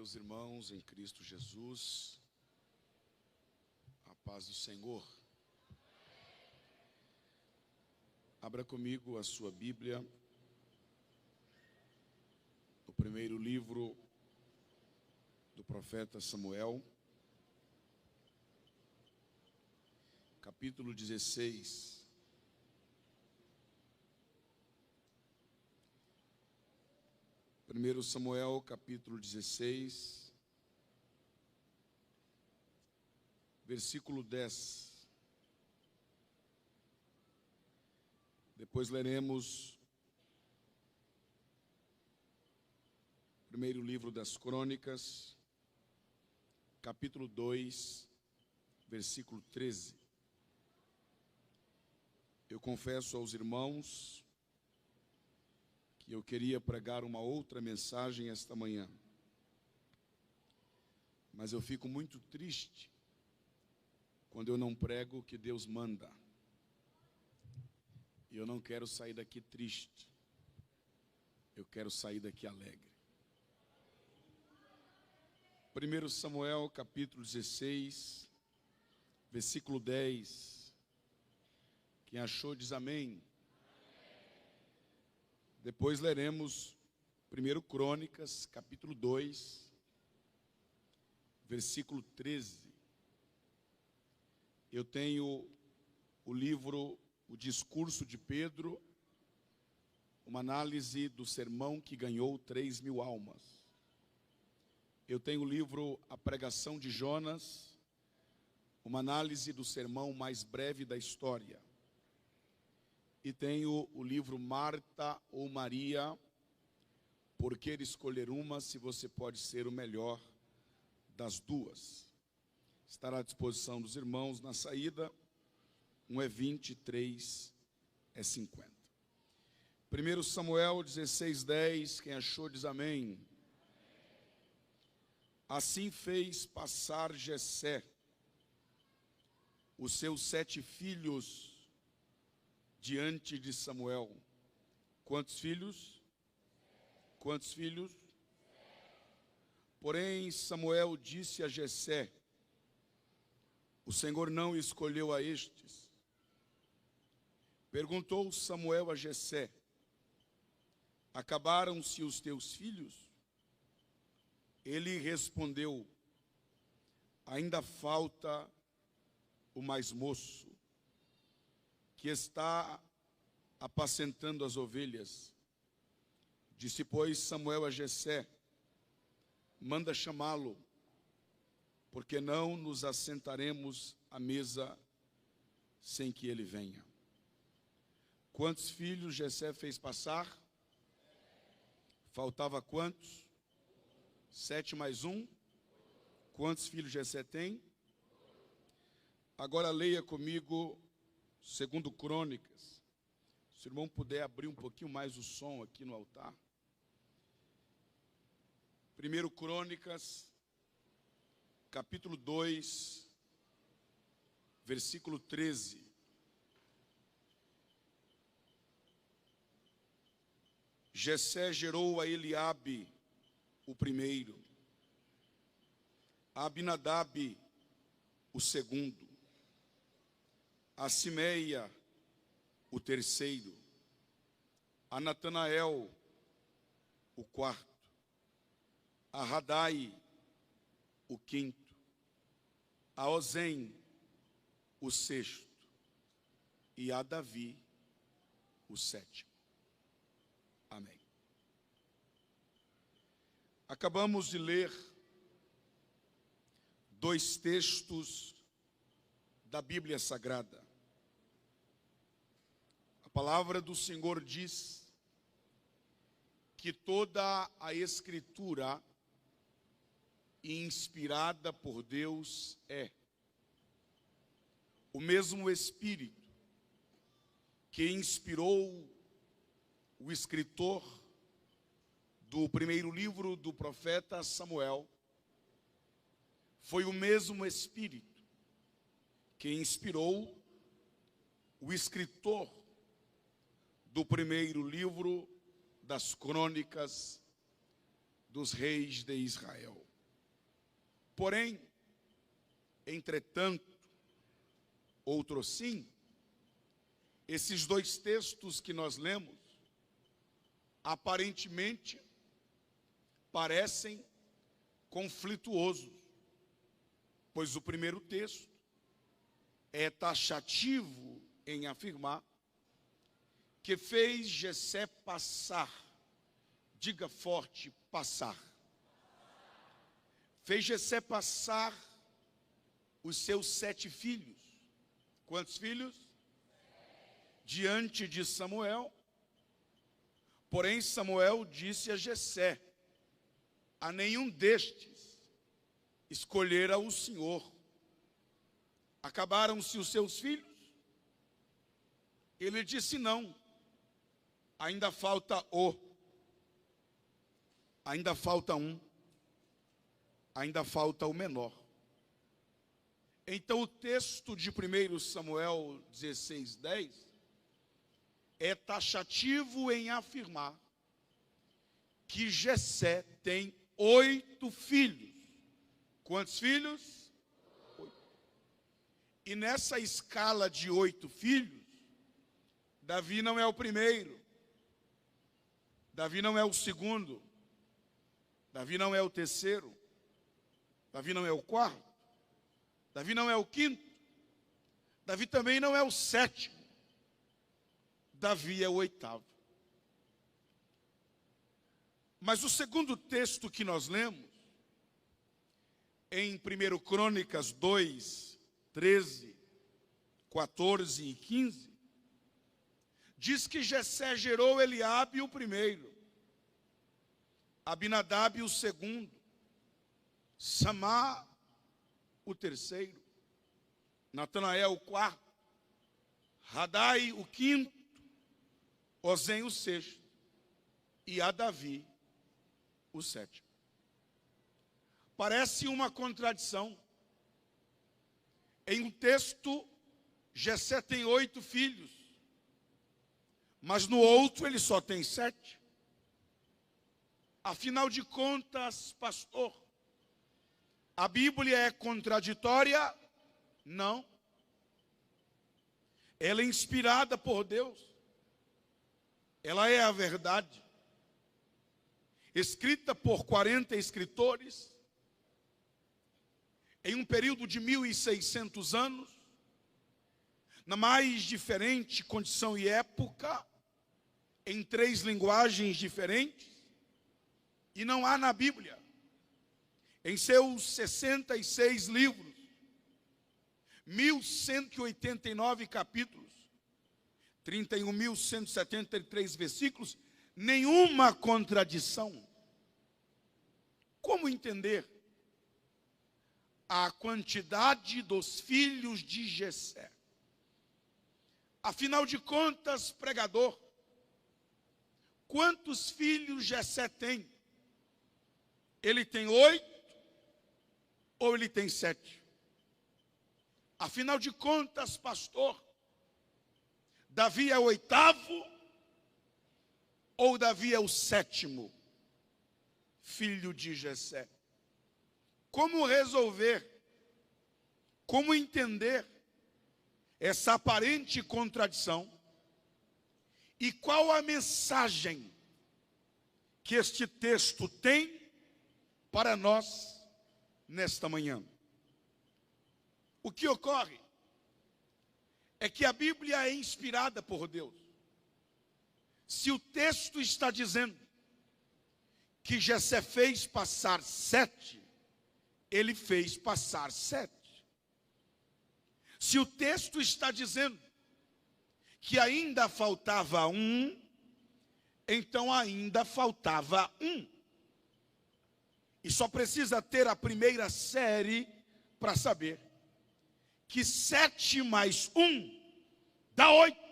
Meus irmãos em Cristo Jesus, a paz do Senhor. Abra comigo a sua Bíblia, no primeiro livro do profeta Samuel, capítulo 16. 1 Samuel, capítulo 16, versículo 10. Depois leremos o primeiro livro das Crônicas, capítulo 2, versículo 13. Eu confesso aos irmãos que eu queria pregar uma outra mensagem esta manhã, mas eu fico muito triste quando eu não prego o que Deus manda. E eu não quero sair daqui triste, eu quero sair daqui alegre. 1 Samuel, capítulo 16, versículo 10. Quem achou diz amém. Depois leremos 1 Crônicas, capítulo 2, versículo 13. Eu tenho o livro, o discurso de Pedro, uma análise do sermão que ganhou 3.000 almas. Eu tenho o livro A Pregação de Jonas, uma análise do sermão mais breve da história. E tenho o livro Marta ou Maria, Por que escolher uma se você pode ser o melhor das duas. Estará à disposição dos irmãos na saída. Um é 20, 3 é 50. 1 Samuel 16, 10, quem achou diz amém. Assim fez passar Jessé os seus 7 filhos diante de Samuel. Quantos filhos? Quantos filhos? Porém, Samuel disse a Jessé: o Senhor não escolheu a estes. Perguntou Samuel a Jessé: acabaram-se os teus filhos? Ele respondeu: ainda falta o mais moço, que está apacentando as ovelhas. Disse, pois, Samuel a Jessé: manda chamá-lo, porque não nos assentaremos à mesa sem que ele venha. Quantos filhos Jessé fez passar? Faltava quantos? 7 mais 1. Quantos filhos Jessé tem? Agora leia comigo 2 Crônicas. Se o irmão puder abrir um pouquinho mais o som aqui no altar. 1 Crônicas, capítulo 2, versículo 13. Jessé gerou a Eliabe o primeiro, a Abinadab o segundo, a Simeia o terceiro, a Natanael o quarto, a Radai o quinto, a Ozem o sexto e a Davi o sétimo. Amém. Acabamos de ler 2 textos da Bíblia Sagrada. A palavra do Senhor diz que toda a Escritura inspirada por Deus é o mesmo Espírito que inspirou o escritor do primeiro livro do profeta Samuel. Foi o mesmo Espírito que inspirou o escritor do primeiro livro das Crônicas dos Reis de Israel. Porém, entretanto, outro sim, esses dois textos que nós lemos, aparentemente, parecem conflituosos, pois o primeiro texto é taxativo em afirmar que fez Jessé passar, diga forte, passar. Fez Jessé passar os seus 7 filhos. Quantos filhos? Diante de Samuel. Porém, Samuel disse a Jessé: a nenhum destes escolhera o Senhor. Acabaram-se os seus filhos? Ele disse: não, ainda falta ainda falta um, ainda falta o menor. Então o texto de 1 Samuel 16:10 é taxativo em afirmar que Jessé tem 8 filhos. Quantos filhos? 8. E nessa escala de 8 filhos, Davi não é o primeiro, Davi não é o segundo, Davi não é o terceiro, Davi não é o quarto, Davi não é o quinto, Davi também não é o sétimo, Davi é o 8º. Mas o segundo texto que nós lemos, em 1 Crônicas 2, 13, 14 e 15, diz que Jessé gerou Eliabe o primeiro, Abinadab o segundo, Samá o terceiro, Natanael o quarto, Radai o quinto, Ozem o sexto e a Davi o sétimo. Parece uma contradição. Em um texto, Jessé tem 8 filhos, mas no outro ele só tem 7. Afinal de contas, pastor, a Bíblia é contraditória? Não. Ela é inspirada por Deus. Ela é a verdade. Escrita por 40 escritores, em um período de 1.600 anos, na mais diferente condição e época, em 3 linguagens diferentes, e não há na Bíblia, em seus 66 livros, 1.189 capítulos, 31.173 versículos, nenhuma contradição. Como entender a quantidade dos filhos de Jessé? Afinal de contas, pregador, quantos filhos Jessé tem? Ele tem 8 ou ele tem 7? Afinal de contas, pastor, Davi é o 8º ou Davi é o 7º filho de Jessé? Como resolver, como entender essa aparente contradição? E qual a mensagem que este texto tem para nós nesta manhã? O que ocorre é que a Bíblia é inspirada por Deus. Se o texto está dizendo que Jessé fez passar 7, ele fez passar 7. Se o texto está dizendo que ainda faltava 1, então ainda faltava 1. E só precisa ter a primeira série para saber que 7 mais 1 dá 8.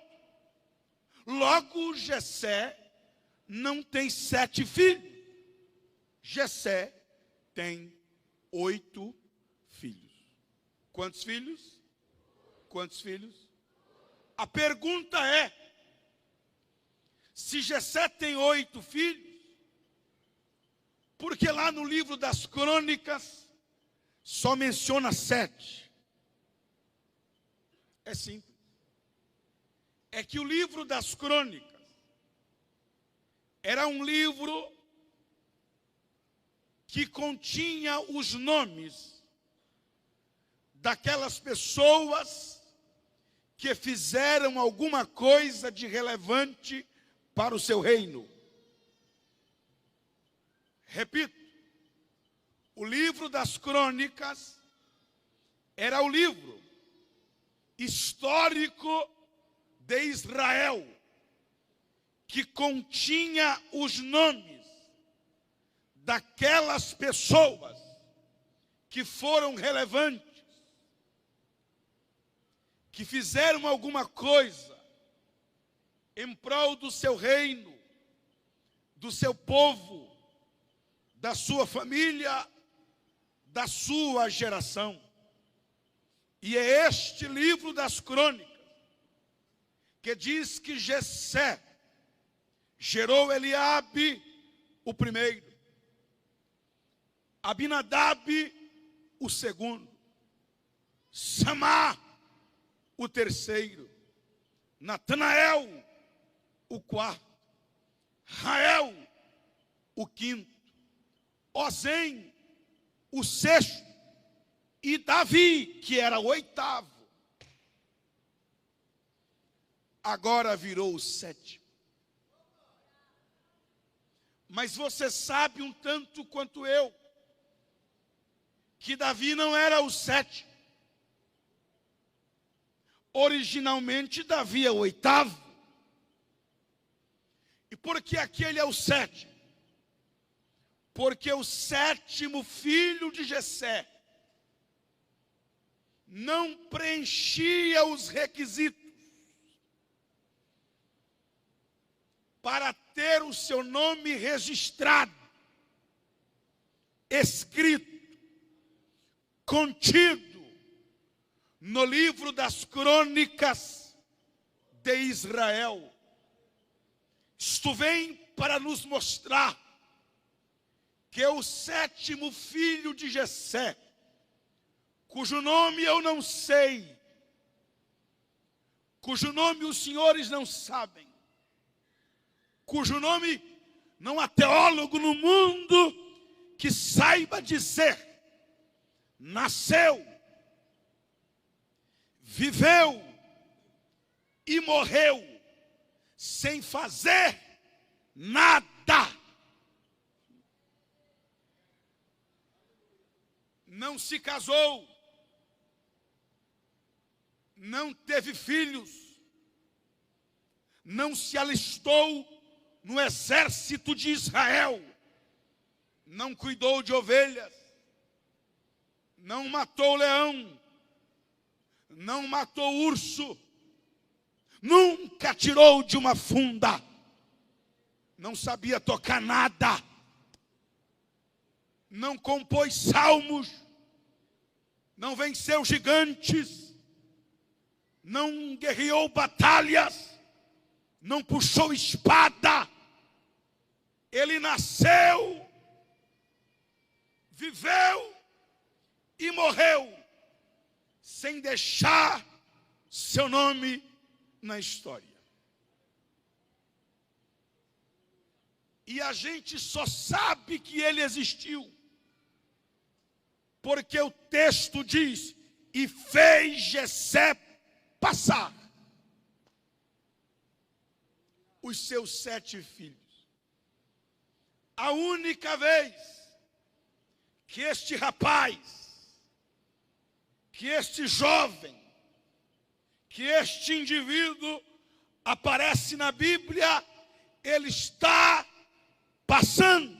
Logo, Jessé não tem 7 filhos. Jessé tem 8 filhos. Quantos filhos? Quantos filhos? A pergunta é: se Jessé tem 8 filhos, porque lá no livro das Crônicas, só menciona 7? É simples. É que o livro das Crônicas era um livro que continha os nomes daquelas pessoas que fizeram alguma coisa de relevante para o seu reino. Repito, o livro das Crônicas era o livro histórico de Israel, que continha os nomes daquelas pessoas que foram relevantes, que fizeram alguma coisa em prol do seu reino, do seu povo, da sua família, da sua geração. E é este livro das Crônicas que diz que Jessé gerou Eliabe o primeiro, Abinadab o segundo, Samá o terceiro, Natanael o quarto, Rael o quinto, Ozem o sexto e Davi, que era o oitavo, agora virou o sétimo. Mas você sabe um tanto quanto eu que Davi não era o sétimo. Originalmente Davi é o oitavo. E por que aquele é o sétimo? Porque o sétimo filho de Jessé não preenchia os requisitos para ter o seu nome registrado, escrito, contido no livro das Crônicas de Israel. Isto vem para nos mostrar que o sétimo filho de Jessé, cujo nome eu não sei, cujo nome os senhores não sabem, cujo nome não há teólogo no mundo que saiba dizer, nasceu, viveu e morreu sem fazer nada. Não se casou, não teve filhos, não se alistou no exército de Israel, não cuidou de ovelhas, não matou leão, não matou urso, nunca tirou de uma funda, não sabia tocar nada, não compôs salmos, não venceu gigantes, não guerreou batalhas, não puxou espada. Ele nasceu, viveu e morreu sem deixar seu nome na história. E a gente só sabe que ele existiu porque o texto diz: e fez Jessé passar os seus 7 filhos. A única vez que este rapaz, que este jovem, que este indivíduo aparece na Bíblia, ele está passando.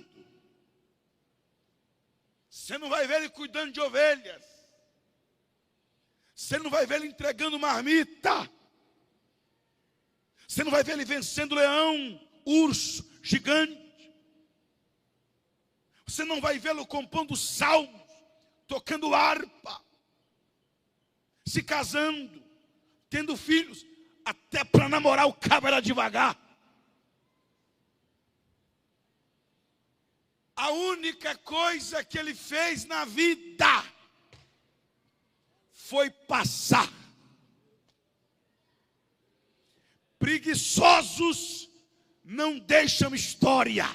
Você não vai ver ele cuidando de ovelhas. Você não vai ver ele entregando marmita. Você não vai ver ele vencendo leão, urso, gigante. Você não vai vê-lo compondo salmos, tocando harpa, se casando, tendo filhos. Até para namorar o cabo era devagar. A única coisa que ele fez na vida foi passar. Preguiçosos não deixam história.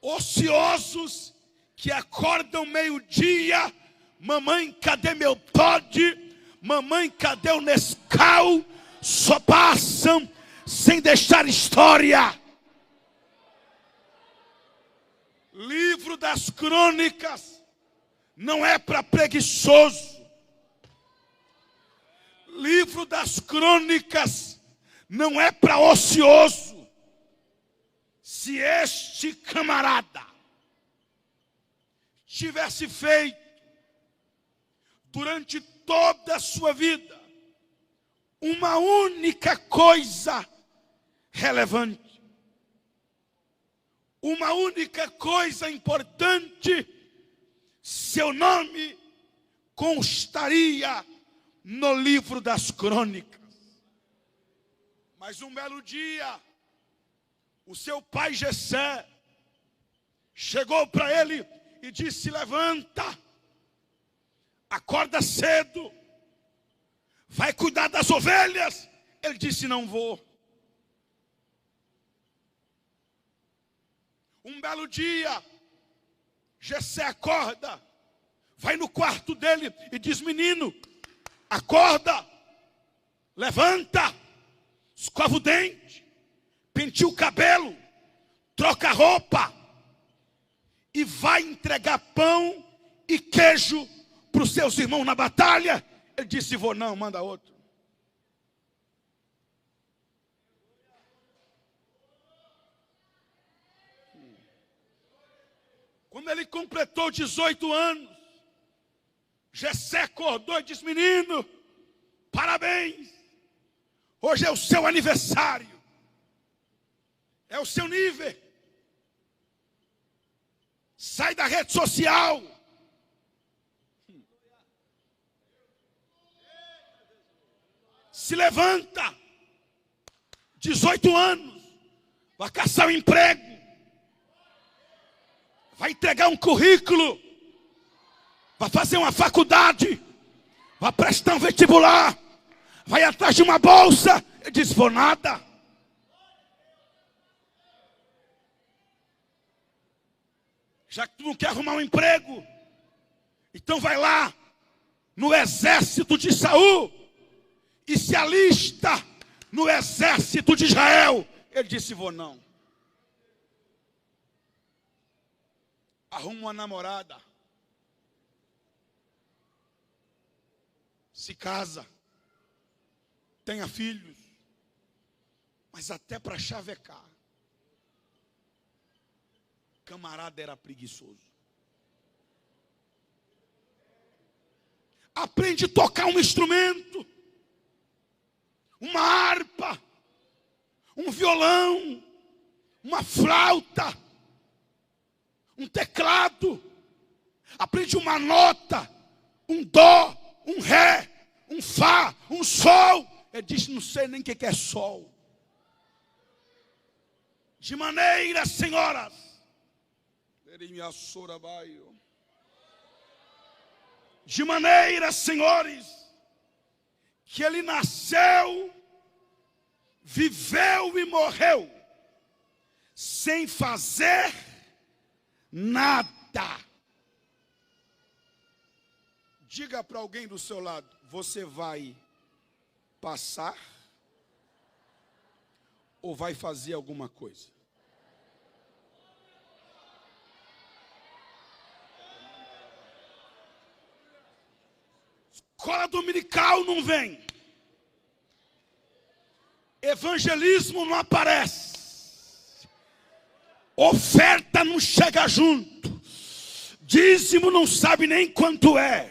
Ociosos que acordam meio-dia, mamãe, cadê meu Toddy? Mamãe, cadê o Nescau? Só passam sem deixar história. Livro das Crônicas não é para preguiçoso. Livro das Crônicas não é para ocioso. Se este camarada tivesse feito durante toda a sua vida uma única coisa relevante, uma única coisa importante, seu nome constaria no livro das Crônicas. Mas um belo dia, o seu pai Jessé chegou para ele e disse: levanta, acorda cedo, vai cuidar das ovelhas. Ele disse: não vou. Um belo dia, Jessé acorda, vai no quarto dele e diz: menino, acorda, levanta, escova o dente, penteia o cabelo, troca a roupa e vai entregar pão e queijo para os seus irmãos na batalha. Ele disse: vou não, manda outro. Quando ele completou 18 anos, Jessé acordou e disse: menino, parabéns, hoje é o seu aniversário, é o seu nível, sai da rede social, se levanta, 18 anos, vai caçar um emprego, vai entregar um currículo, vai fazer uma faculdade, vai prestar um vestibular, vai atrás de uma bolsa. Ele diz: vou nada. Já que tu não quer arrumar um emprego, então vai lá no exército de Saul e se alista no exército de Israel. Ele disse: vou não. Arruma uma namorada, se casa, tenha filhos, mas até para chavecar, camarada era preguiçoso. Aprende a tocar um instrumento, uma harpa, um violão, uma flauta, um teclado. Aprende uma nota, um dó, um ré, um fá, um sol. Ele diz: não sei nem o que é sol. De maneira, senhoras, de maneira, senhores, que ele nasceu, viveu e morreu sem fazer nada. Diga para alguém do seu lado: você vai passar ou vai fazer alguma coisa? Escola dominical não vem, evangelismo não aparece, oferta não chega junto, dízimo não sabe nem quanto é,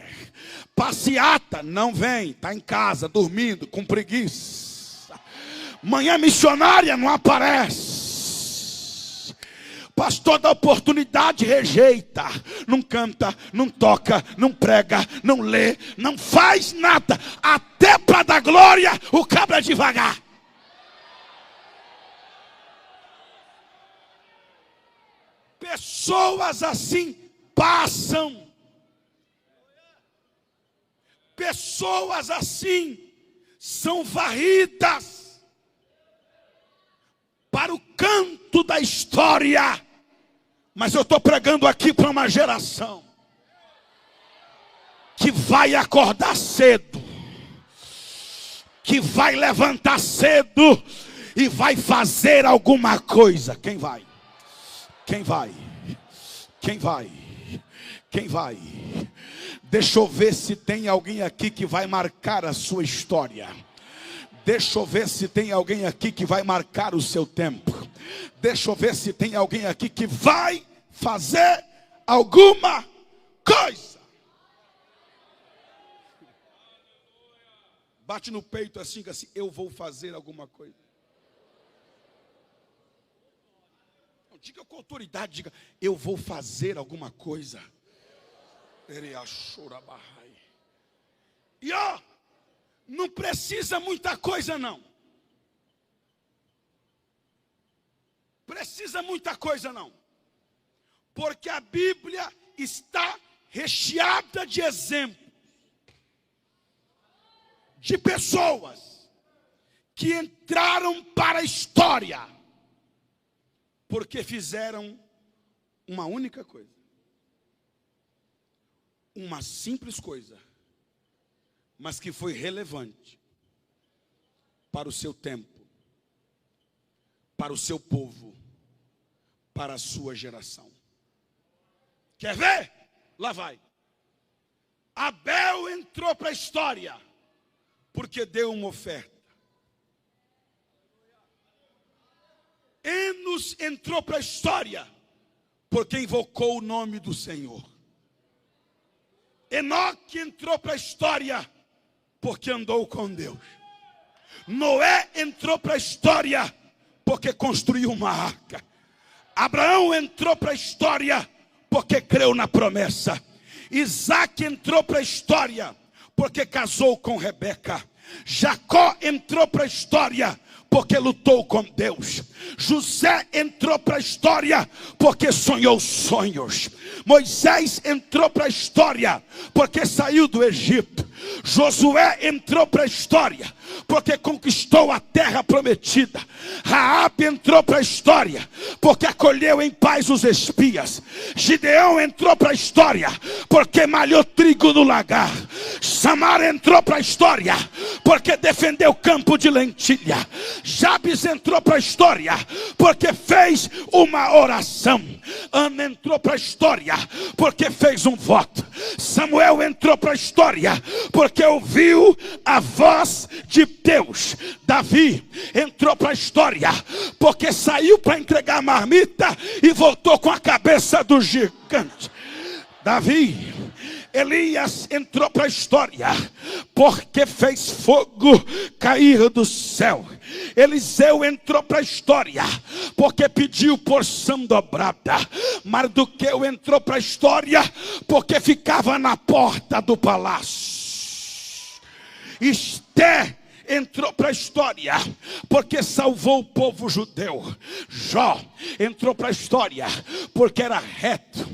passeata não vem, está em casa dormindo com preguiça, manhã missionária não aparece, pastor da oportunidade rejeita, não canta, não toca, não prega, não lê, não faz nada, até para dar glória o cabra é devagar. Pessoas assim passam pessoas assim são varridas para o canto da história. Mas eu estou pregando aqui para uma geração que vai acordar cedo, que vai levantar cedo e vai fazer alguma coisa. Quem vai? Quem vai? Quem vai? Quem vai? Deixa eu ver se tem alguém aqui que vai marcar a sua história. Deixa eu ver se tem alguém aqui que vai marcar o seu tempo. Deixa eu ver se tem alguém aqui que vai fazer alguma coisa. Bate no peito assim, eu vou fazer alguma coisa. Diga com autoridade, diga, eu vou fazer alguma coisa. E ó, não precisa muita coisa não. Precisa muita coisa não. Porque a Bíblia está recheada de exemplos de pessoas que entraram para a história porque fizeram uma única coisa. Uma simples coisa, mas que foi relevante para o seu tempo, para o seu povo, para a sua geração. Quer ver? Lá vai. Abel entrou para a história porque deu uma oferta. Enos entrou para a história porque invocou o nome do Senhor. Enoque entrou para a história porque andou com Deus. Noé entrou para a história porque construiu uma arca. Abraão entrou para a história porque creu na promessa. Isaac entrou para a história porque casou com Rebeca. Jacó entrou para a história porque lutou com Deus. José entrou para a história porque sonhou sonhos. Moisés entrou para a história porque saiu do Egito. Josué entrou para a história porque conquistou a terra prometida. Raabe entrou para a história porque acolheu em paz os espias. Gideão entrou para a história porque malhou trigo no lagar. Samar entrou para a história porque defendeu o campo de lentilha. Jabes entrou para a história porque fez uma oração. Ana entrou para a história porque fez um voto. Samuel entrou para a história porque ouviu a voz de Deus. Davi entrou para a história porque saiu para entregar a marmita e voltou com a cabeça do gigante. Elias entrou para a história porque fez fogo cair do céu. Eliseu entrou para a história porque pediu porção dobrada. Mardoqueu entrou para a história porque ficava na porta do palácio. Esther entrou para a história porque salvou o povo judeu. Jó entrou para a história porque era reto,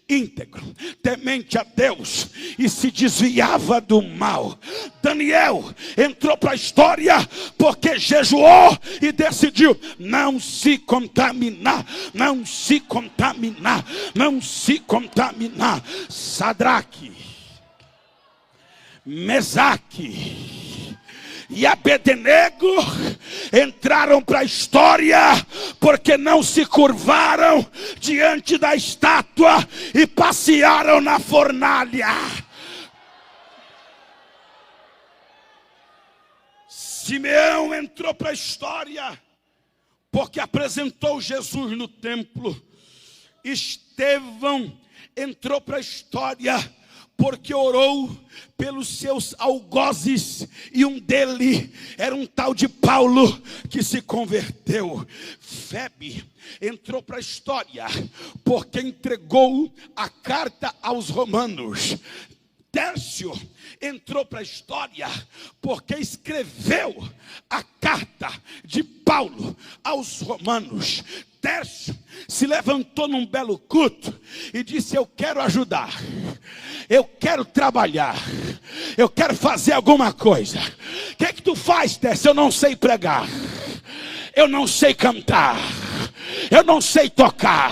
íntegro, temente a Deus e se desviava do mal. Daniel entrou para a história porque jejuou e decidiu não se contaminar, não se contaminar, não se contaminar. Sadraque, Mesaque e Abednego entraram para a história porque não se curvaram diante da estátua e passearam na fornalha. Simeão entrou para a história porque apresentou Jesus no templo. Estevão entrou para a história porque orou pelos seus algozes, e um dele era um tal de Paulo que se converteu. Febe entrou para a história porque entregou a carta aos romanos. Tércio entrou para a história porque escreveu a carta de Paulo aos romanos. Tércio se levantou num belo culto e disse: eu quero ajudar, eu quero trabalhar, eu quero fazer alguma coisa. O que é que tu faz, Tessa? Eu não sei pregar, eu não sei cantar, eu não sei tocar,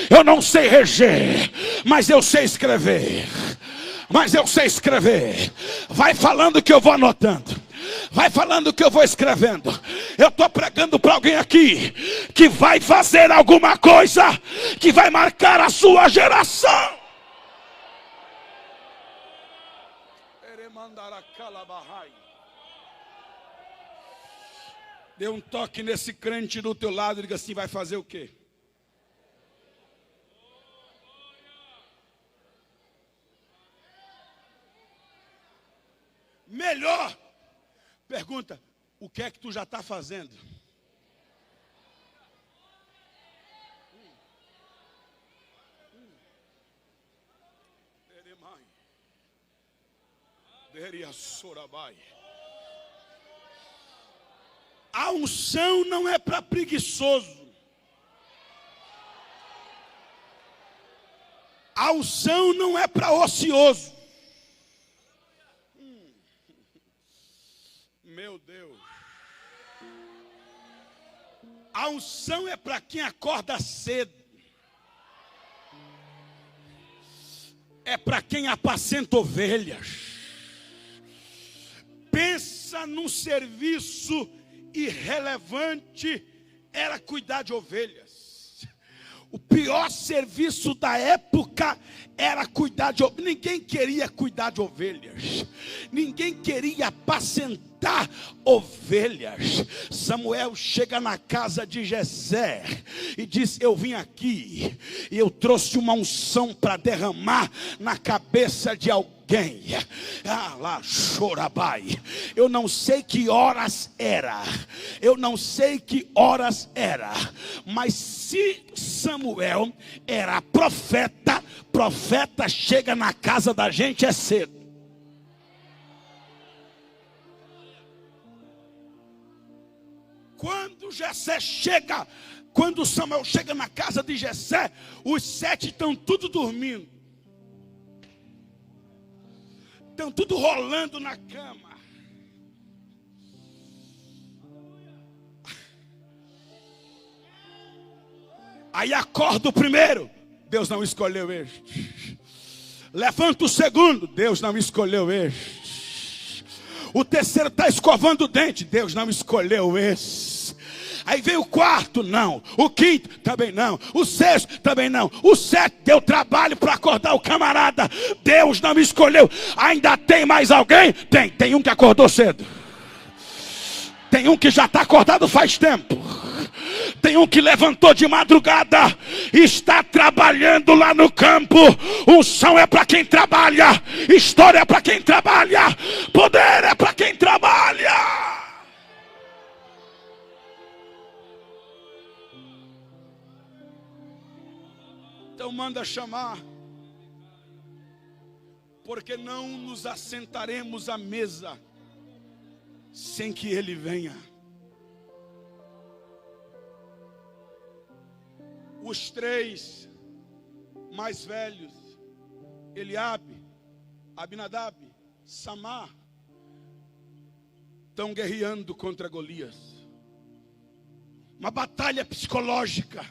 eu não sei reger, mas eu sei escrever. Vai falando que eu vou anotando, vai falando que eu vou escrevendo. Eu estou pregando para alguém aqui que vai fazer alguma coisa que vai marcar a sua geração. Dê um toque nesse crente do teu lado e diga assim: vai fazer o quê? Melhor, pergunta: o que é que tu já está fazendo? A unção não é para preguiçoso. A unção não é para ocioso. Meu Deus. A unção é para quem acorda cedo. É para quem apacenta ovelhas. Pensa num serviço irrelevante, era cuidar de ovelhas. O pior serviço da época era cuidar de ovelhas. Ninguém queria cuidar de ovelhas. Ninguém queria apacentar ovelhas. Samuel chega na casa de Jessé e diz: eu vim aqui e eu trouxe uma unção para derramar na cabeça de alguém. Ah lá, chorabai. Eu não sei que horas era. Mas se Samuel era profeta, profeta chega na casa da gente é cedo. Quando Samuel chega na casa de Jessé, os 7 estão tudo dormindo. Estão tudo rolando na cama. Aí acorda o primeiro, Deus não escolheu este. Levanta o segundo, Deus não escolheu este. O terceiro está escovando o dente, Deus não escolheu esse. Aí vem o quarto, não. O quinto, também não. O sexto, também não. O sétimo, deu trabalho para acordar o camarada, Deus não me escolheu. Ainda tem mais alguém? Tem um que acordou cedo. Tem um que já está acordado faz tempo. Tem um que levantou de madrugada e está trabalhando lá no campo. Unção é para quem trabalha, história é para quem trabalha, poder é para quem trabalha. Então manda chamar, porque não nos assentaremos à mesa sem que ele venha. Os 3 mais velhos, Eliabe, Abinadab, Samar, estão guerreando contra Golias. Uma batalha psicológica.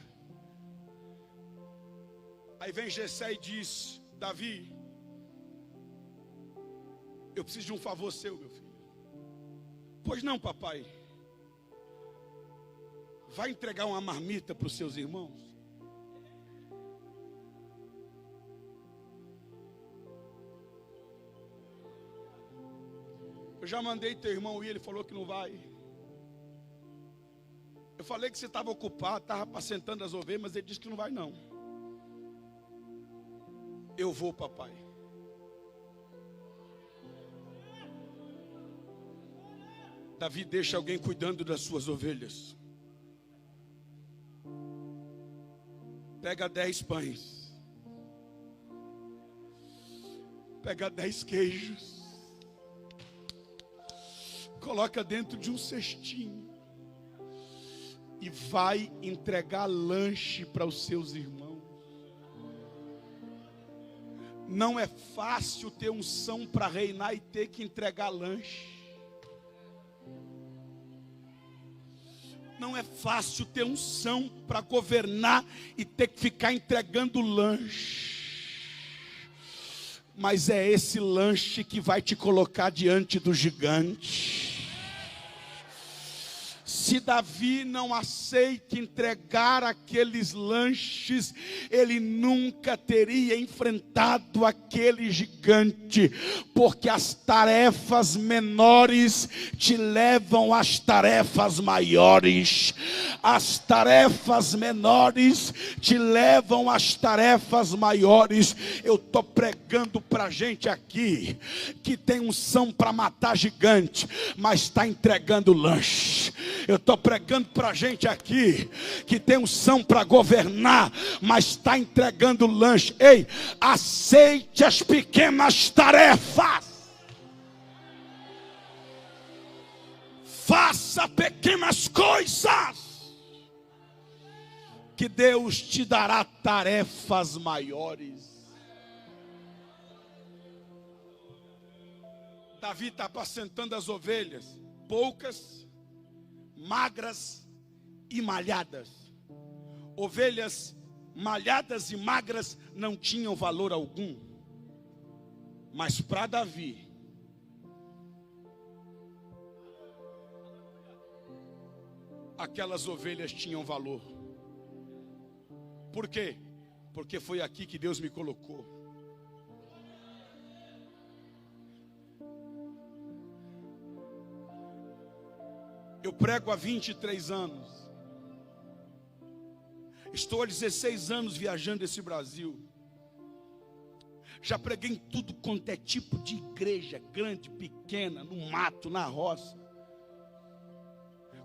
Aí vem Jessé e diz: Davi, eu preciso de um favor seu, meu filho. Pois não, papai. Vai entregar uma marmita para os seus irmãos? Eu já mandei teu irmão ir, ele falou que não vai. Eu falei que você estava ocupado, estava apacentando as ovelhas, mas ele disse que não vai não. Eu vou, papai. Davi deixa alguém cuidando das suas ovelhas. Pega 10 pães. Pega 10 queijos. Coloca dentro de um cestinho. E vai entregar lanche para os seus irmãos. Não é fácil ter unção para reinar e ter que entregar lanche. Não é fácil ter unção para governar e ter que ficar entregando lanche. Mas é esse lanche que vai te colocar diante do gigante. Se Davi não aceita entregar aqueles lanches, ele nunca teria enfrentado aquele gigante, porque as tarefas menores te levam às tarefas maiores. As tarefas menores te levam às tarefas maiores. Eu estou pregando para gente aqui que tem unção para matar gigante, mas está entregando lanche. Eu estou pregando para gente aqui que tem unção para governar, mas está entregando lanche. Ei, aceite as pequenas tarefas. Faça pequenas coisas, que Deus te dará tarefas maiores. Davi está apacentando as ovelhas, poucas, magras e malhadas. Ovelhas malhadas e magras não tinham valor algum, mas para Davi, aquelas ovelhas tinham valor. Por quê? Porque foi aqui que Deus me colocou. Eu prego há 23 anos. Estou há 16 anos viajando esse Brasil. Já preguei em tudo quanto é tipo de igreja, grande, pequena, no mato, na roça.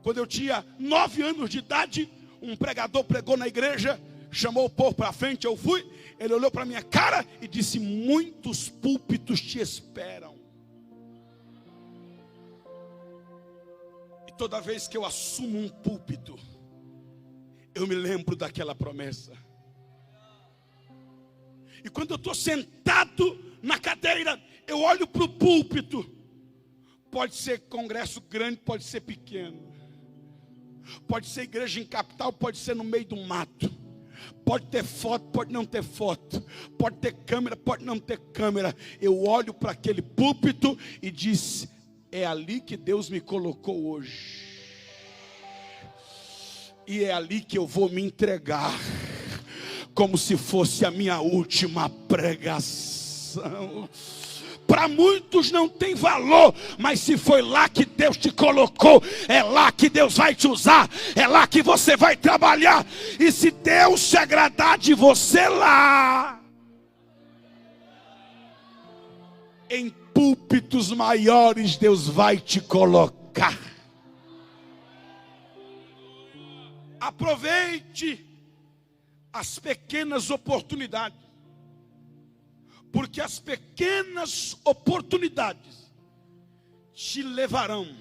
Quando eu tinha 9 anos de idade, um pregador pregou na igreja, chamou o povo para frente, eu fui. Ele olhou para minha cara e disse: muitos púlpitos te esperam. Toda vez que eu assumo um púlpito, eu me lembro daquela promessa. E quando eu estou sentado na cadeira, eu olho para o púlpito. Pode ser congresso grande, pode ser pequeno. Pode ser igreja em capital, pode ser no meio do mato. Pode ter foto, pode não ter foto. Pode ter câmera, pode não ter câmera. Eu olho para aquele púlpito e diz: é ali que Deus me colocou hoje. E é ali que eu vou me entregar, como se fosse a minha última pregação. Para muitos não tem valor, mas se foi lá que Deus te colocou, é lá que Deus vai te usar, é lá que você vai trabalhar. E se Deus se agradar de você lá, em púlpitos maiores Deus vai te colocar. Aproveite as pequenas oportunidades, porque as pequenas oportunidades te levarão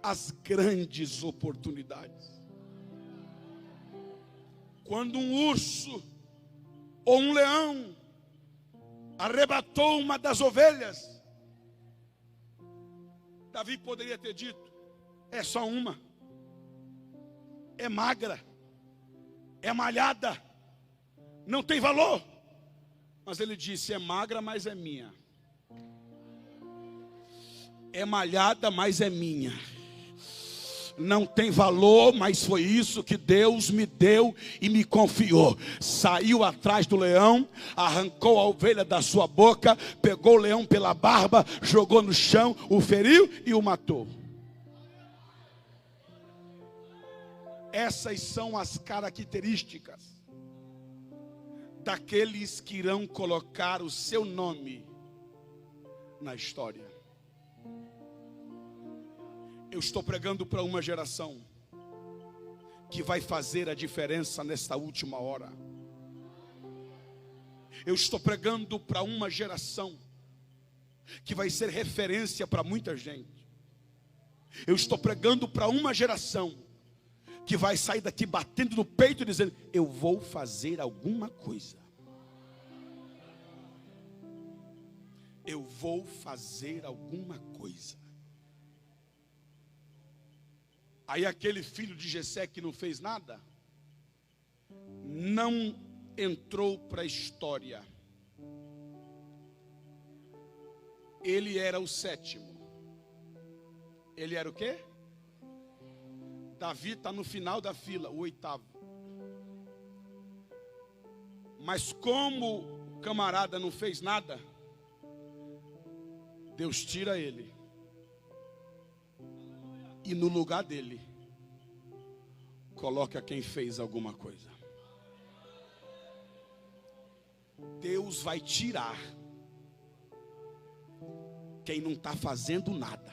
às grandes oportunidades. Quando um urso ou um leão arrebatou uma das ovelhas, Davi poderia ter dito: é só uma, é magra, é malhada, não tem valor. Mas ele disse: é magra, mas é minha. É malhada, mas é minha. Não tem valor, mas foi isso que Deus me deu e me confiou. Saiu atrás do leão, arrancou a ovelha da sua boca, pegou o leão pela barba, jogou no chão, o feriu e o matou. Essas são as características daqueles que irão colocar o seu nome na história. Eu estou pregando para uma geração que vai fazer a diferença nesta última hora. Eu estou pregando para uma geração que vai ser referência para muita gente. Eu estou pregando para uma geração que vai sair daqui batendo no peito e dizendo: eu vou fazer alguma coisa. eu vou fazer alguma coisa. Aí aquele filho de Jessé que não fez nada, não entrou para a história. Ele era o sétimo. Ele era o quê? Davi está no final da fila, o oitavo. Mas como o camarada não fez nada, Deus tira ele. E no lugar dele, coloca quem fez alguma coisa. Deus vai tirar quem não está fazendo nada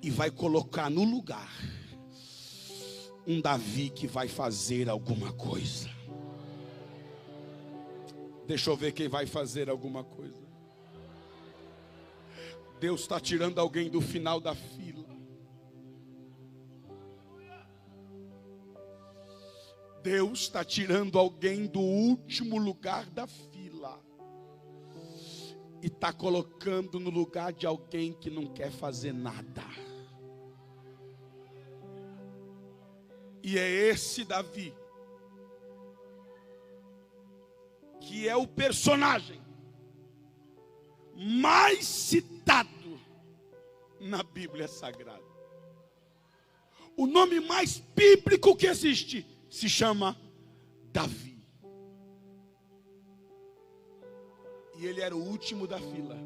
e vai colocar no lugar um Davi que vai fazer alguma coisa. Deixa eu ver quem vai fazer alguma coisa. Deus está tirando alguém do final da fila. Deus está tirando alguém do último lugar da fila e está colocando no lugar de alguém que não quer fazer nada. E é esse Davi que é o personagem mais citado na Bíblia Sagrada. O nome mais bíblico que existe se chama Davi. E ele era o último da fila,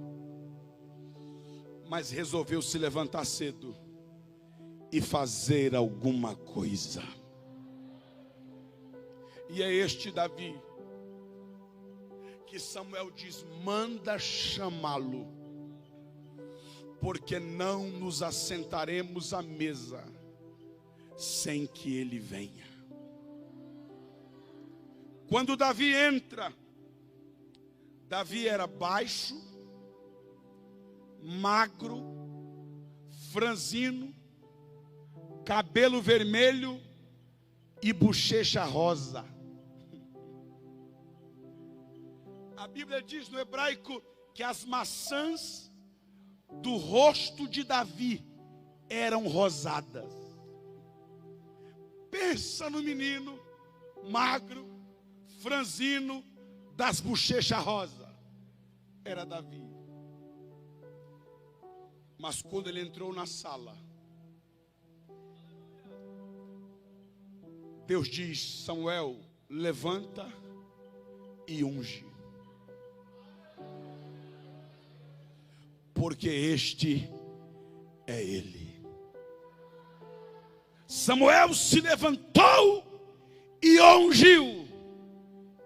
mas resolveu se levantar cedo e fazer alguma coisa. E é este Davi que Samuel diz: manda chamá-lo, porque não nos assentaremos à mesa sem que ele venha. Quando Davi entra, Davi era baixo, magro, franzino, cabelo vermelho e bochecha rosa. A Bíblia diz no hebraico que as maçãs do rosto de Davi eram rosadas. Pensa no menino magro, franzino, das bochechas rosa. Era Davi. Mas quando ele entrou na sala, Deus diz: Samuel, levanta e unge, porque este é ele. Samuel se levantou e ungiu.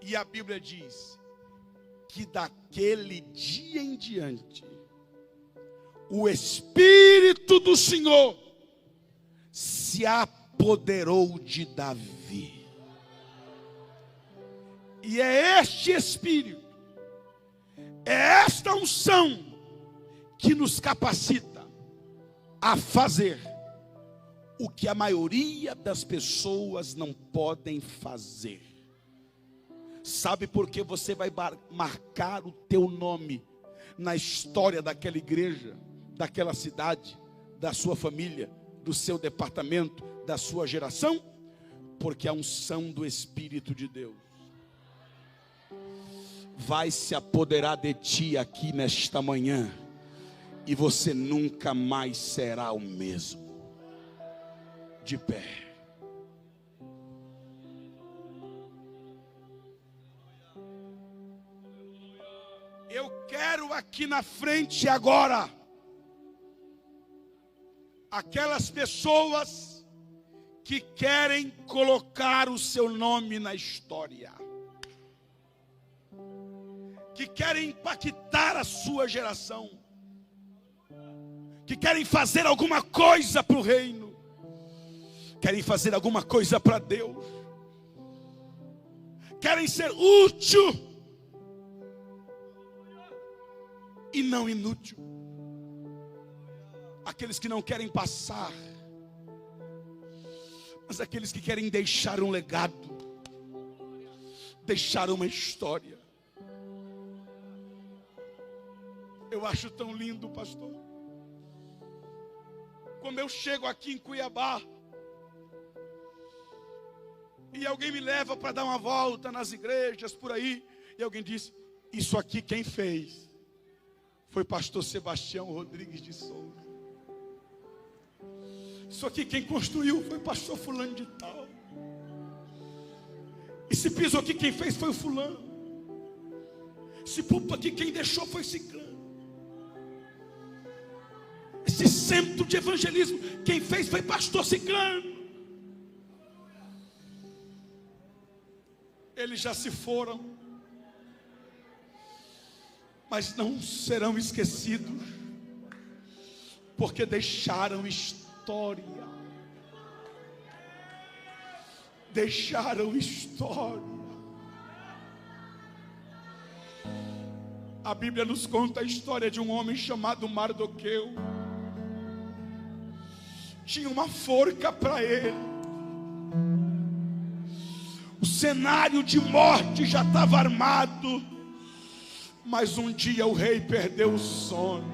E a Bíblia diz que daquele dia em diante, o Espírito do Senhor se apoderou de Davi. E é este Espírito, é esta unção que nos capacita a fazer o que a maioria das pessoas não podem fazer. Sabe por que você vai marcar o teu nome na história daquela igreja, daquela cidade, da sua família, do seu departamento, da sua geração? Porque a unção do Espírito de Deus vai se apoderar de ti aqui nesta manhã, e você nunca mais será o mesmo. De pé. Eu quero aqui na frente agora aquelas pessoas que querem colocar o seu nome na história, que querem impactar a sua geração, que querem fazer alguma coisa para o reino, querem fazer alguma coisa para Deus, querem ser útil e não inútil. Aqueles que não querem passar, mas aqueles que querem deixar um legado, deixar uma história. Eu acho tão lindo, pastor. Quando eu chego aqui em Cuiabá e alguém me leva para dar uma volta nas igrejas por aí, e alguém diz: isso aqui quem fez foi pastor Sebastião Rodrigues de Souza. Isso aqui quem construiu foi pastor fulano de tal. Esse piso aqui quem fez foi o fulano. Esse púlpito aqui quem deixou foi ciclano. Esse centro de evangelismo quem fez foi pastor ciclano. Eles já se foram, mas não serão esquecidos, porque deixaram história. Deixaram história. A Bíblia nos conta a história de um homem chamado Mardoqueu. Tinha uma forca para ele. O cenário de morte já estava armado. Mas um dia o rei perdeu o sono.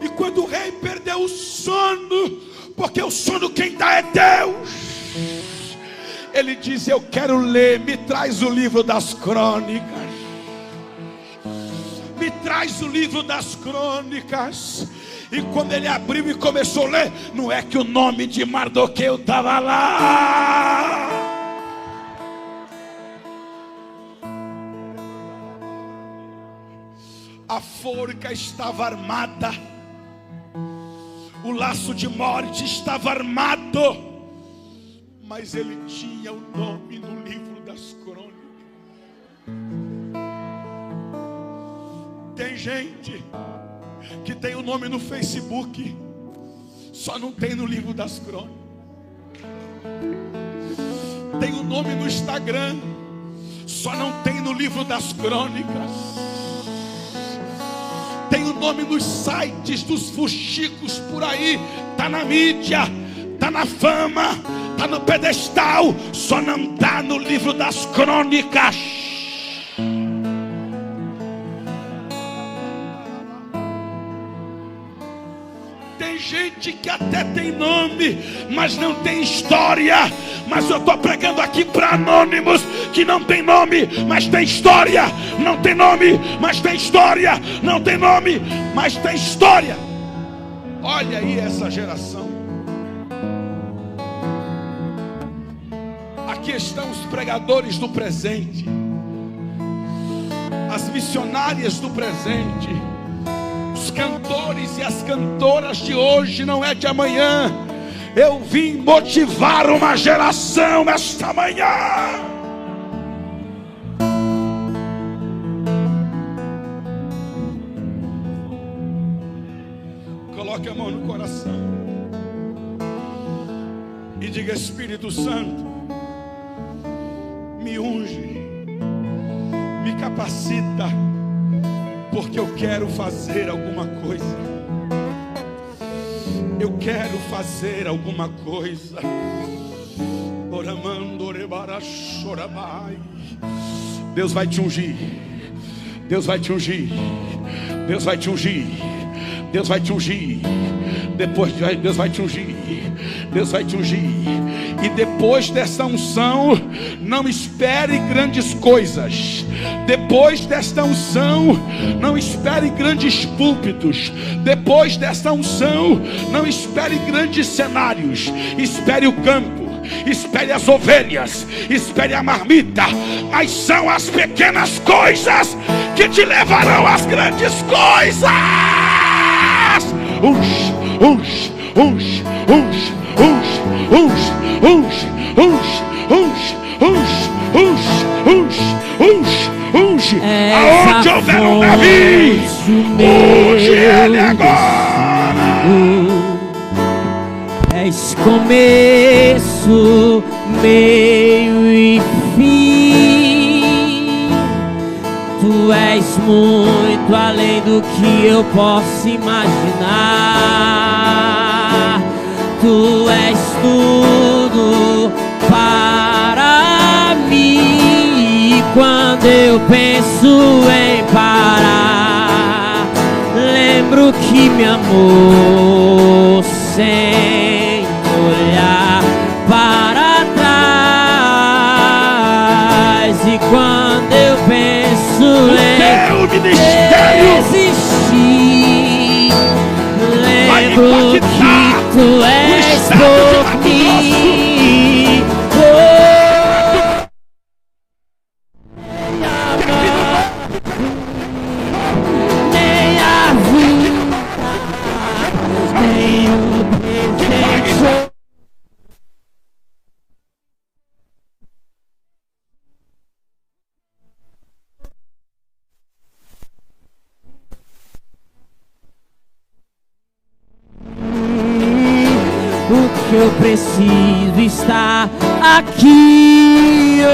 E quando o rei perdeu o sono, porque o sono quem dá é Deus, ele diz: eu quero ler, me traz o livro das crônicas. Me traz o livro das crônicas. E quando ele abriu e começou a ler, não é que o nome de Mardoqueu estava lá. A forca estava armada. O laço de morte estava armado. Mas ele tinha o nome no livro das crônicas. Tem gente que tem o nome no Facebook, só não tem no livro das crônicas. Tem o nome no Instagram, só não tem no livro das crônicas. Tem o nome nos sites dos fuxicos por aí, tá na mídia, tá na fama, tá no pedestal, só não tá no livro das crônicas. Tem gente que até tem nome, mas não tem história. Mas eu estou pregando aqui para anônimos que não tem nome, mas tem história. Não tem nome, mas tem história. Não tem nome, mas tem história. Olha aí essa geração. Aqui estão os pregadores do presente, as missionárias do presente, os cantores e as cantoras de hoje, não é de amanhã. Eu vim motivar uma geração esta manhã. Coloque a mão no coração e diga: Espírito Santo, me unge, me capacita, porque eu quero fazer alguma coisa. Eu quero fazer alguma coisa. Deus vai te ungir. Deus vai te ungir. Deus vai te ungir. Deus vai te ungir. Depois Deus vai te ungir. Deus vai te ungir. E depois dessa unção, não espere grandes coisas. Depois desta unção, não espere grandes púlpitos. Depois desta unção, não espere grandes cenários. Espere o campo, espere as ovelhas, espere a marmita. Mas são as pequenas coisas que te levarão às grandes coisas. Aonde houver um Davi, unge ele agora. És começo, meio e fim. Tu és muito além do que eu posso imaginar. Tu és tudo para mim. E quando quando eu penso em parar, lembro que me amou sem olhar para trás. E quando eu penso em desistir, lembro que tu és por mim. Nem a vida, nem o desejo. O que eu preciso está aqui.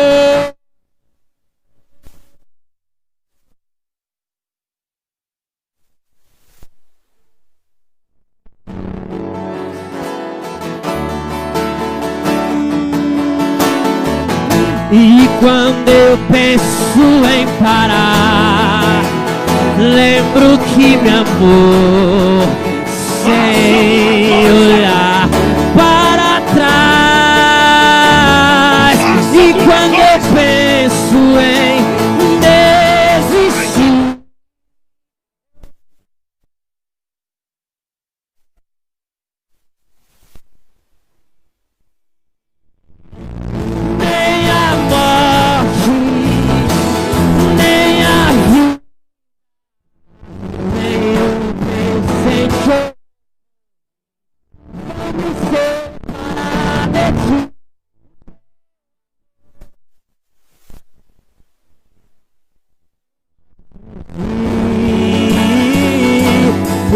E quando eu penso em parar, lembro que me amou sem olhar para trás. E quando eu penso em desistir, nem a morte, nem a vida, nem o desejo me separar de ti.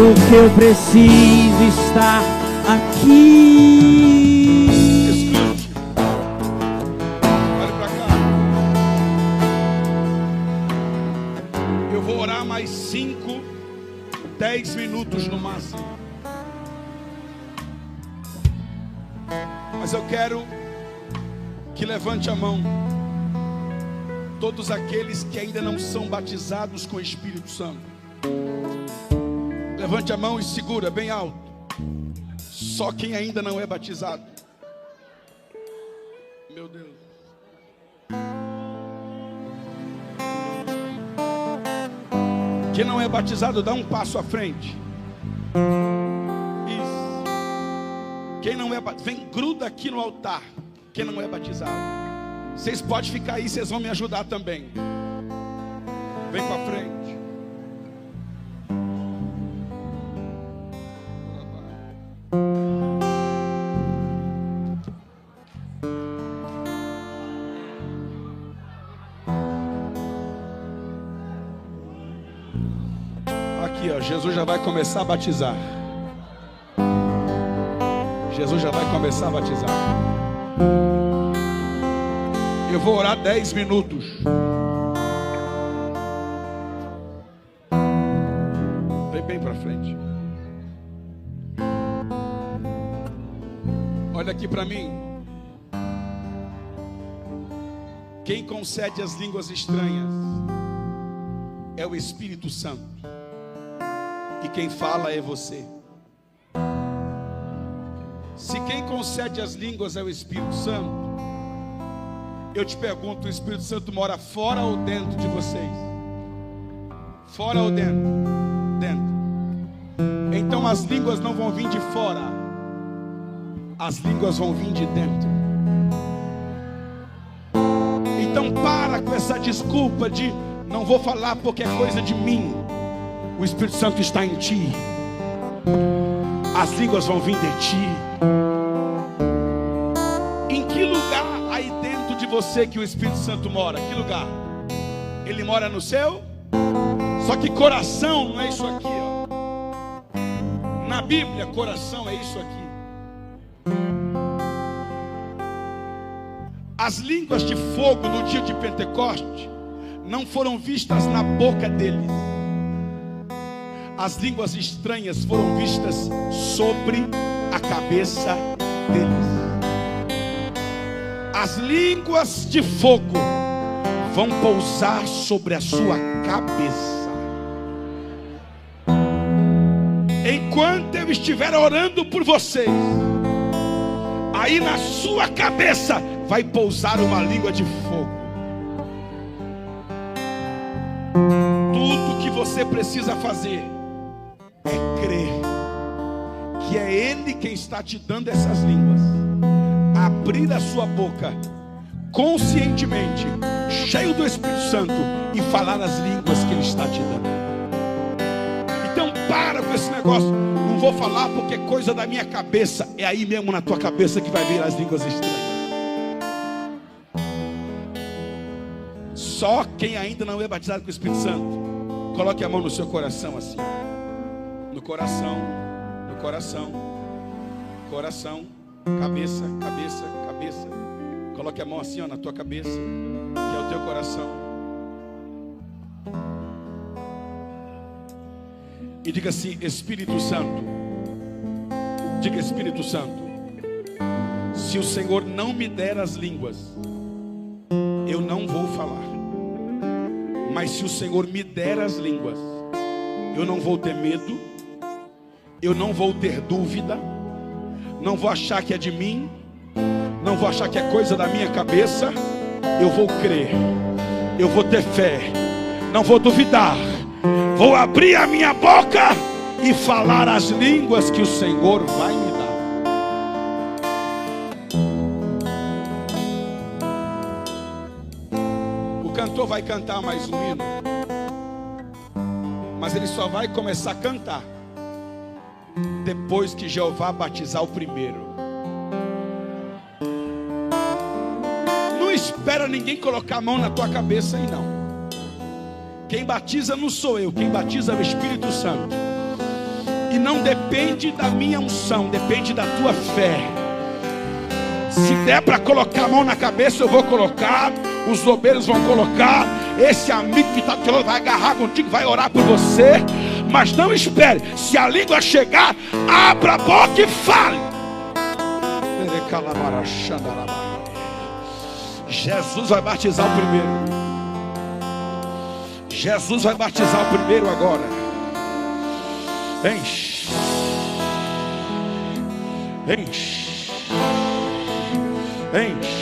O que eu preciso está aqui. Escute. Olha pra cá. Eu vou orar mais 5, 10 minutos no máximo. Mas eu quero que levante a mão todos aqueles que ainda não são batizados com o Espírito Santo. Levante a mão e segura bem alto. Só quem ainda não é batizado. Meu Deus. Quem não é batizado, dá um passo à frente. Isso. Quem não é batizado, vem, gruda aqui no altar. Quem não é batizado. Vocês podem ficar aí, vocês vão me ajudar também. Vem para frente. Aqui, ó, Jesus já vai começar a batizar. Jesus já vai começar a batizar. Eu vou orar 10 minutos. Vem bem para frente. Olha aqui para mim. Quem concede as línguas estranhas é o Espírito Santo. E quem fala é você. Se quem concede as línguas é o Espírito Santo, eu te pergunto, o Espírito Santo mora fora ou dentro de vocês? Fora ou dentro? Dentro. Então as línguas não vão vir de fora, as línguas vão vir de dentro. Então para com essa desculpa de não vou falar porque é coisa de mim. O Espírito Santo está em ti. As línguas vão vir de ti. Em que lugar aí dentro de você que o Espírito Santo mora? Que lugar? Ele mora no seu? Só que coração não é isso aqui, ó. Na Bíblia, coração é isso aqui. As línguas de fogo no dia de Pentecoste não foram vistas na boca deles. As línguas estranhas foram vistas sobre a cabeça deles. As línguas de fogo vão pousar sobre a sua cabeça. Enquanto eu estiver orando por vocês, aí na sua cabeça vai pousar uma língua de fogo. Tudo que você precisa fazer é crer que é Ele quem está te dando essas línguas. Abrir a sua boca conscientemente, cheio do Espírito Santo, e falar as línguas que Ele está te dando. Então para com esse negócio. Não vou falar porque é coisa da minha cabeça. É aí mesmo na tua cabeça que vai vir as línguas estranhas. Só quem ainda não é batizado com o Espírito Santo, coloque a mão no seu coração assim. No coração, no coração, coração, cabeça, cabeça, cabeça. Coloque a mão assim, ó, na tua cabeça, que é o teu coração. E diga assim: Espírito Santo. Diga: Espírito Santo, se o Senhor não me der as línguas, eu não vou falar. Mas se o Senhor me der as línguas, eu não vou ter medo, eu não vou ter dúvida, não vou achar que é de mim, não vou achar que é coisa da minha cabeça. Eu vou crer, eu vou ter fé, não vou duvidar. Vou abrir a minha boca e falar as línguas que o Senhor vai me dar. O cantor vai cantar mais um hino, mas ele só vai começar a cantar depois que Jeová batizar o primeiro. Não espera ninguém colocar a mão na tua cabeça aí não. Quem batiza não sou eu, quem batiza é o Espírito Santo. E não depende da minha unção, depende da tua fé. Se der para colocar a mão na cabeça, eu vou colocar. Os obreiros vão colocar. Esse amigo que está do teu lado vai agarrar contigo, vai orar por você. Mas não espere. Se a língua chegar, abra a boca e fale. Jesus vai batizar o primeiro. Jesus vai batizar o primeiro agora. Enche. Enche. Enche.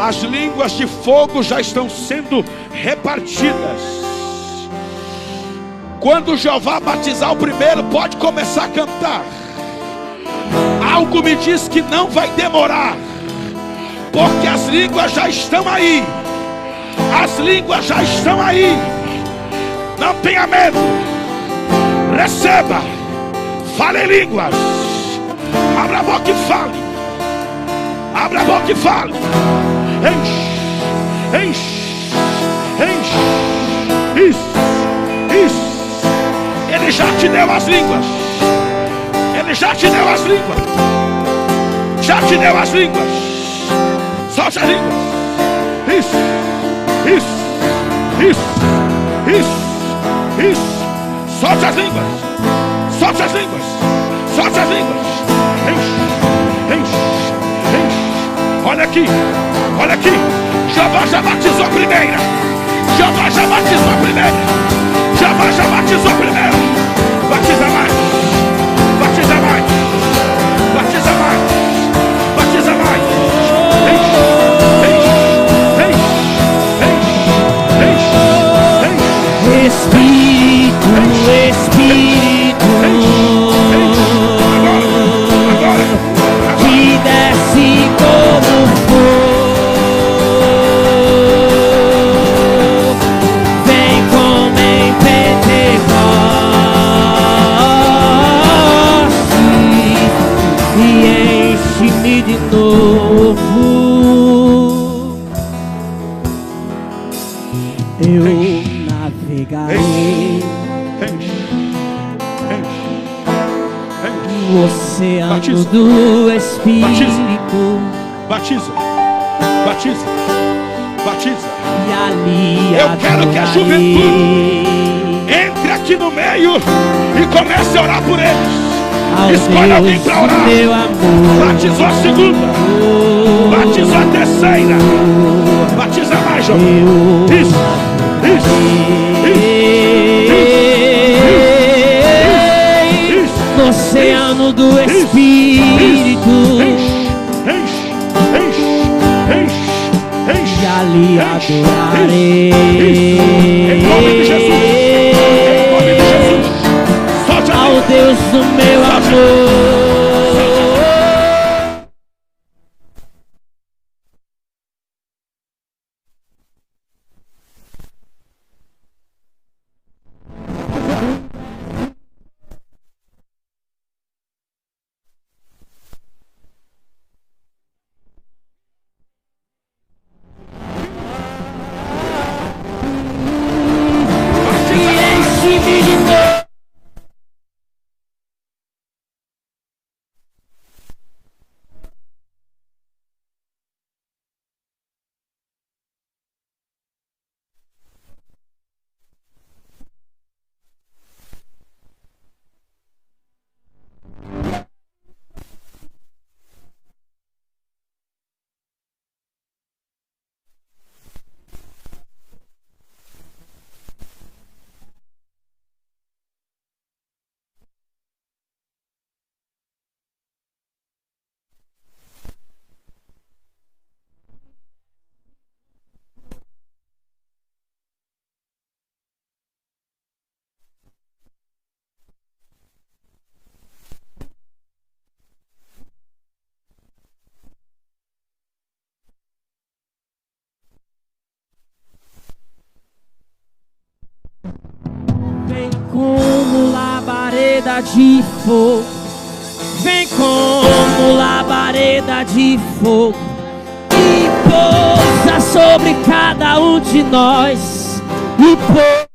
As línguas de fogo já estão sendo repartidas. Quando Jeová batizar o primeiro, pode começar a cantar. Algo me diz que não vai demorar, porque as línguas já estão aí. As línguas já estão aí. Não tenha medo. Receba. Fale em línguas. Abra a boca e fale. Abra a boca e fale. Enche. Enche. Enche. Isso. Isso. Ele já te deu as línguas. Ele já te deu as línguas. Já te deu as línguas. Solte as línguas. Isso. Isso, isso, isso, isso. Solte as línguas. Solte as línguas. Solte as línguas. Enche, enche, enche. Olha aqui, olha aqui. Jeová já batizou a primeira. Jeová já batizou a primeira. Jeová já batizou a primeira. Batiza mais. Batiza mais. Batiza mais. Batiza mais. Espírito, Espírito, que desce como fogo, vem como em Pentecostes e enche-me de novo. Eu navegarei no oceano do Espírito. Batiza, batiza, batiza. E ali eu quero que a juventude entre aqui no meio e comece a orar por eles. Escolhe alguém para orar. Batizou a segunda, batizou a terceira, batiza Isso. No oceano do Espírito, e ali adorarei. Em nome de Jesus. Em nome de Jesus. Solte a Ao Deus do meu amor. Vem como labareda de fogo, vem como labareda de fogo, e pousa sobre cada um de nós, e como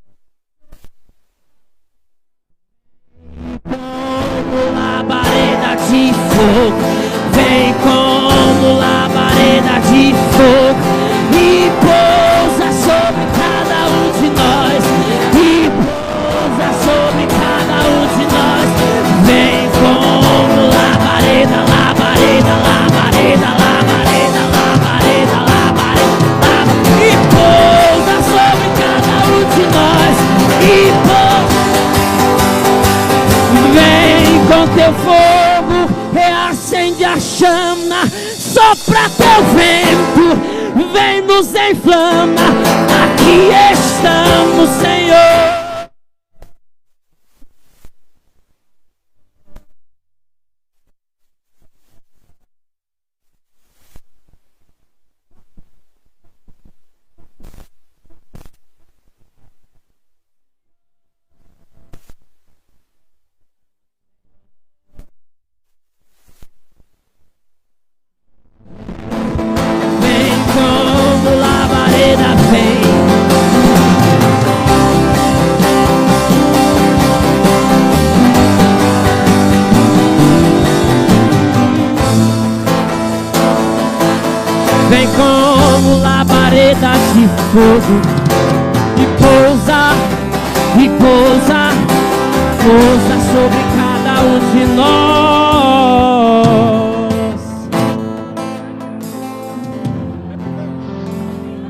labareda de fogo, vem como labareda de fogo, e pousa sobre cada um de nós, e pousa sobre cada um de nós. Vem como labareda, labareda, labareda, labareda, labareda, labareda, e pousa sobre cada um de nós, e pousa. Vem com teu fogo, reacende a chama, sopra teu vento, vem nos inflama. Aqui estamos, Senhor. Vem como labareda, vem. Vem como labareda de fogo, e pousa, pousa sobre cada um de nós.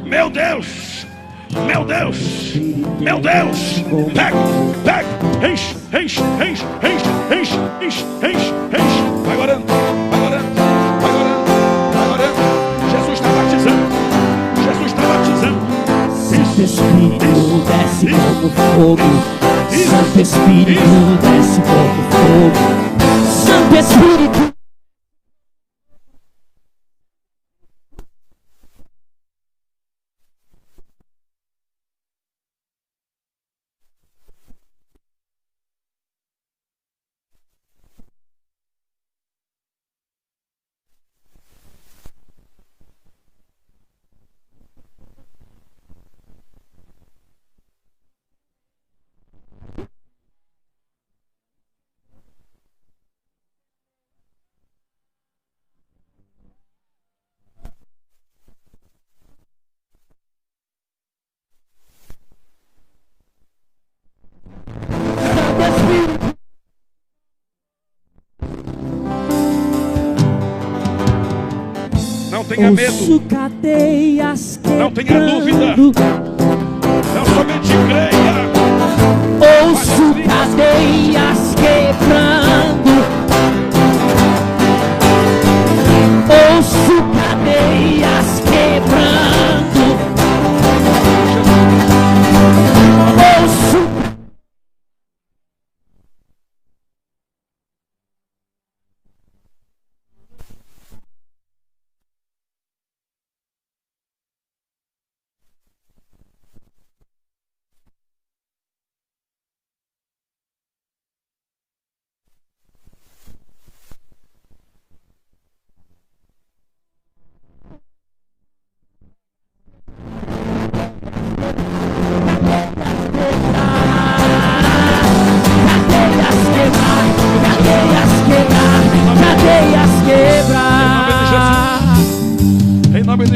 Meu Deus! Meu Deus! Meu Deus! Pega! Pega! Enche! Enche! Enche! Enche! Enche! Enche! Enche! Enche! Vai orando! Vai orando! Vai orando! Vai orando! Jesus está batizando! Jesus está batizando! Santo Espírito desce como fogo, Santo Espírito desce como fogo, Santo Espírito. Não tenha medo. Cadeias não tenha dúvida. Não somente creia. Ouço cadeias quebrando. Ouço cadeias quebrando. Ouço.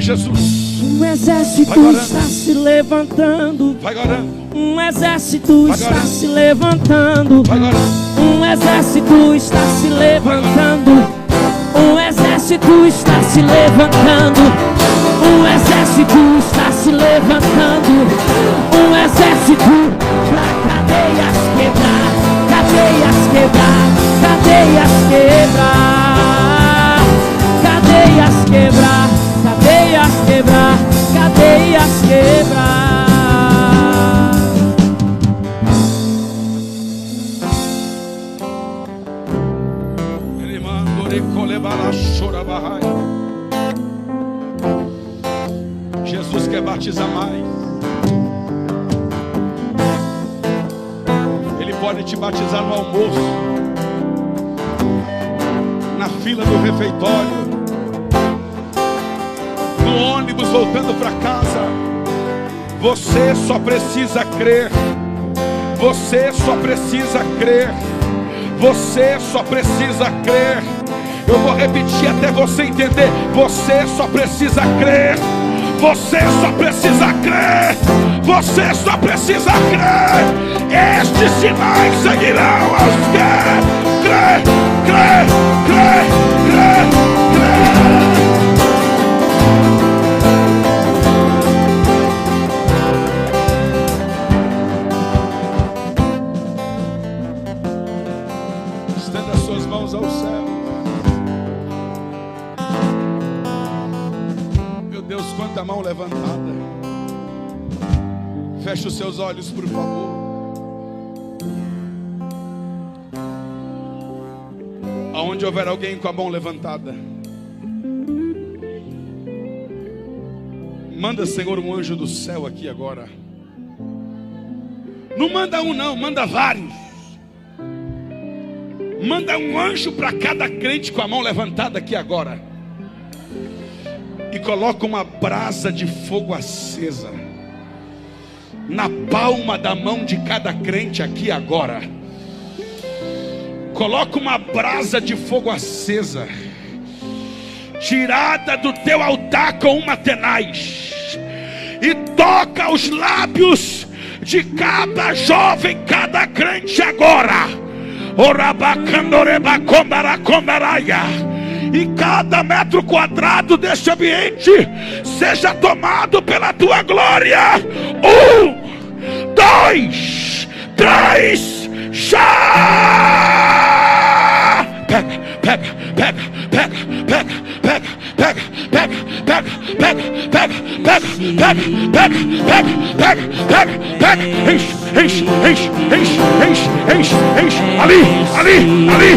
Jesus. Um exército está se levantando. Vai orando. Um exército está se levantando. Um exército está se levantando. Um exército está se levantando. Um exército está se levantando. Um exército pra cadeias quebrar. Cadeias quebrar. Cadeias quebrar. Cadeias quebrar. Cadeias quebrar, cadeias quebrar. Jesus quer batizar mais. Ele pode te batizar no almoço, na fila do refeitório, no ônibus voltando para casa. Você só precisa crer. Você só precisa crer. Você só precisa crer. Eu vou repetir até você entender. Você só precisa crer. Você só precisa crer. Você só precisa crer. Estes sinais seguirão aos que crê, crê, crê, crê, crê. Estenda as suas mãos ao céu. Meu Deus, quanta mão levantada. Feche os seus olhos, por favor. Aonde houver alguém com a mão levantada, manda, Senhor, um anjo do céu aqui agora. Não manda um não, manda vários. Manda um anjo para cada crente com a mão levantada aqui agora. E coloca uma brasa de fogo acesa na palma da mão de cada crente aqui agora. Coloca uma brasa de fogo acesa, tirada do teu altar com uma tenaz, e toca os lábios de cada jovem, cada crente agora. E cada metro quadrado deste ambiente seja tomado pela tua glória. 1, 2, 3, já! Pega, pega, pega, pega, pega, pega, pega, pega, pega, pega, pega, pega, pega, pega, pega, pega, pega, enche, enche, enche, enche, enche, enche, enche, ali, ali, ali,